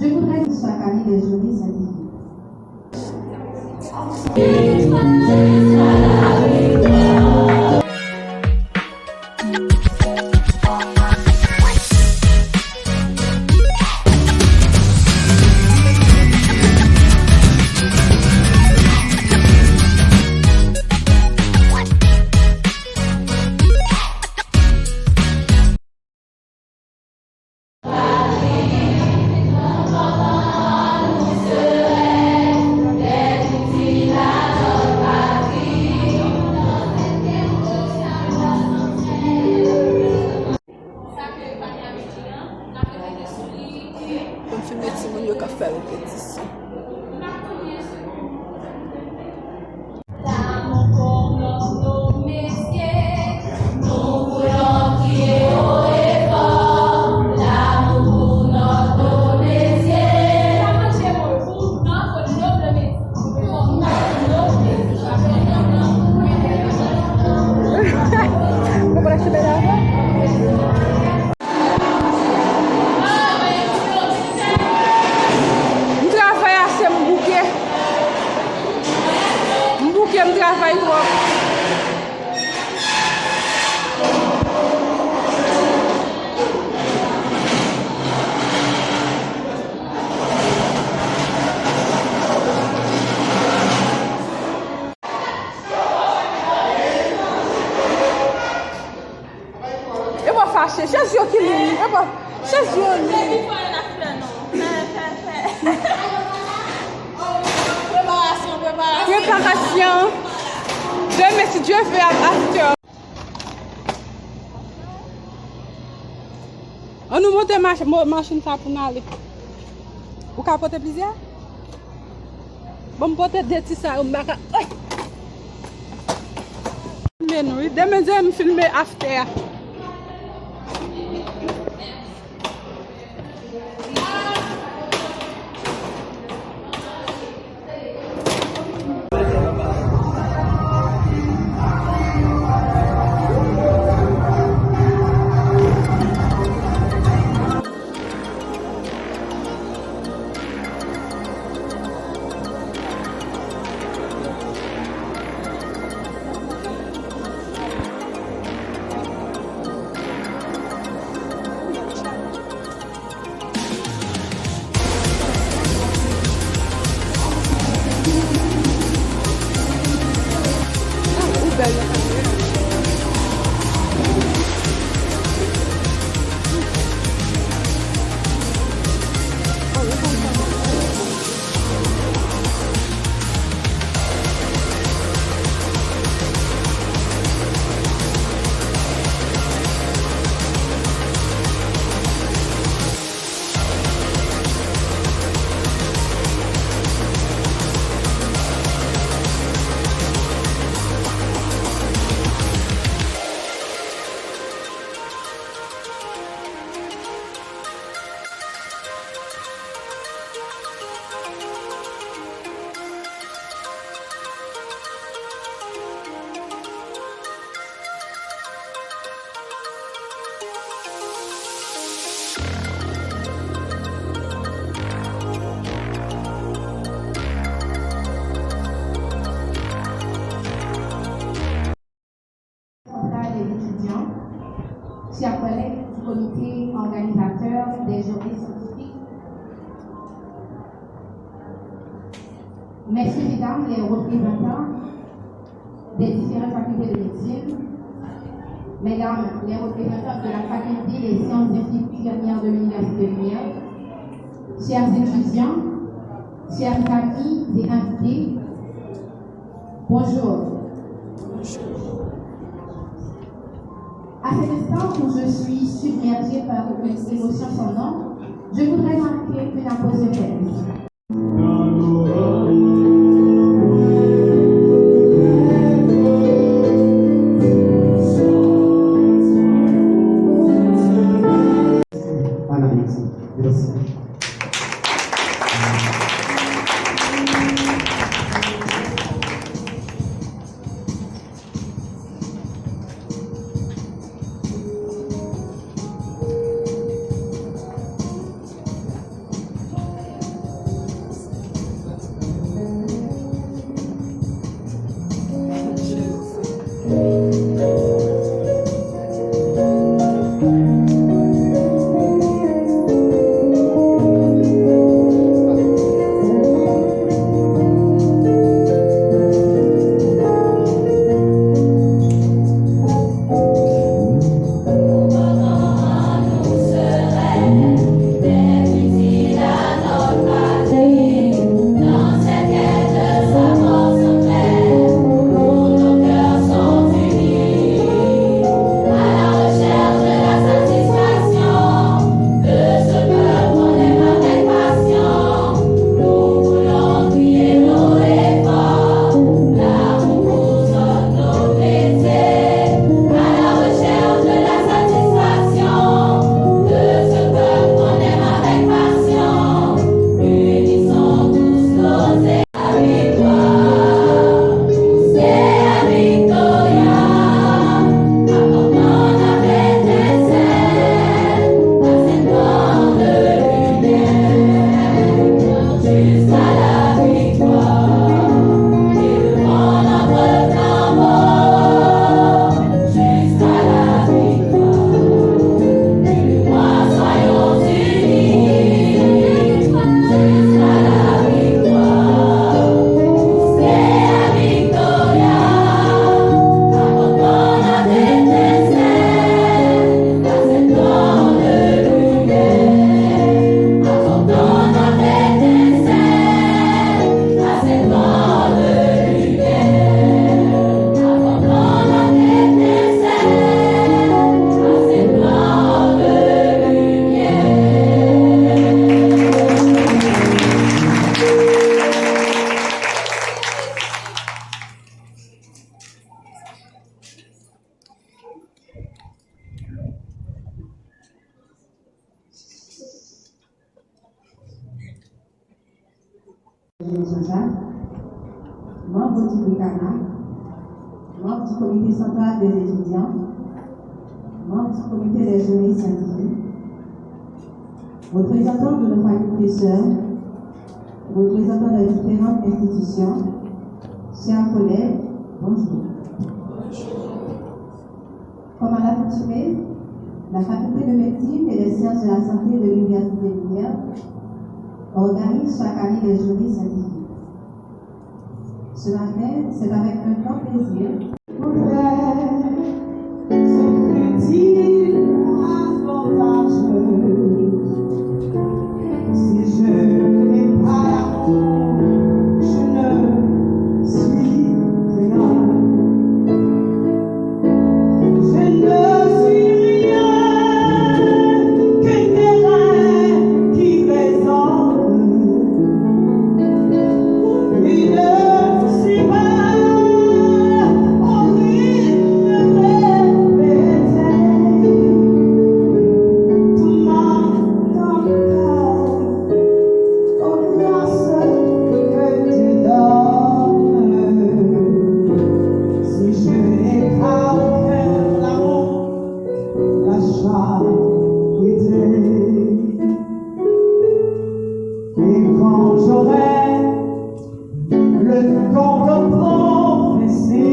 Je voudrais chaque année des journées scientifiques. Préparation. Demain, si Dieu fait after. On nous monte machine ça pour nous aller. Vous pouvez porter plaisir? Bon, me porter des petits ça. Demain, je vais filmer after. Chers collègues du comité organisateur des journées scientifiques, messieurs, mesdames, les représentants des différentes facultés de médecine, mesdames, les représentants de la faculté des sciences infirmières de l'Université Lumière, chers étudiants, chers amis et invités, bonjour. À cet instant où je suis submergée par une émotion sans nom, je voudrais marquer une apothéose. Eugène Jean-Jacques, membre du BICANA, membre du comité central des étudiants, membre du comité des journées scientifiques, représentants de nos facultés sœurs, représentants de différentes institutions, chers collègues, bonjour. Comme à l'accoutumée, la faculté de médecine et des sciences de la santé de l'Université de Lumière organise chaque année des journées scientifiques. Ce matin, c'est avec un grand plaisir. Si je n'ai pas l'amour, je ne suis rien. Je ne suis rien qu'un terrain qui résonne. Et ne suis pas au rythme répété. Tout m'entend aux grâces que tu donnes. Si je n'ai pas au cœur l'amour, la charité. Et quand j'aurai le temps de professer,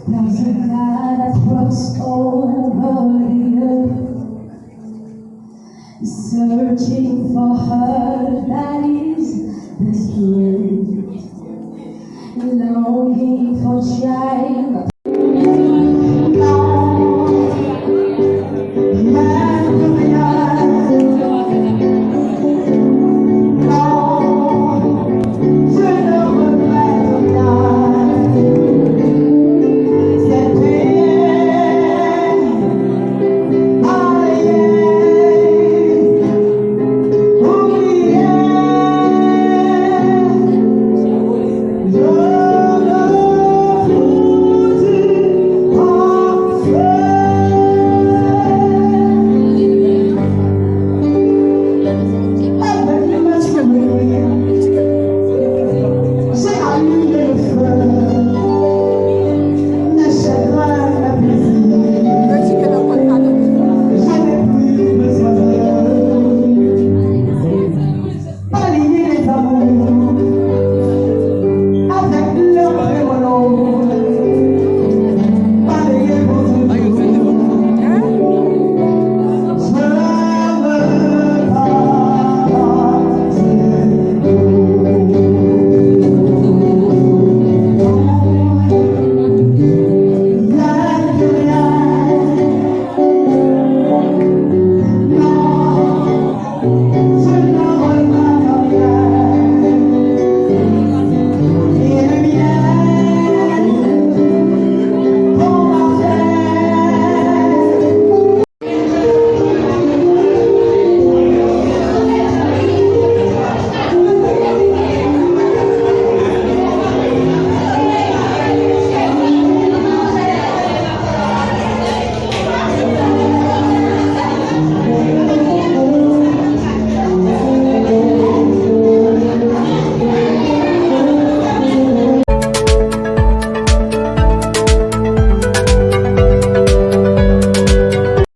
there's a God that walks over the earth, searching for her that is desperate, longing for child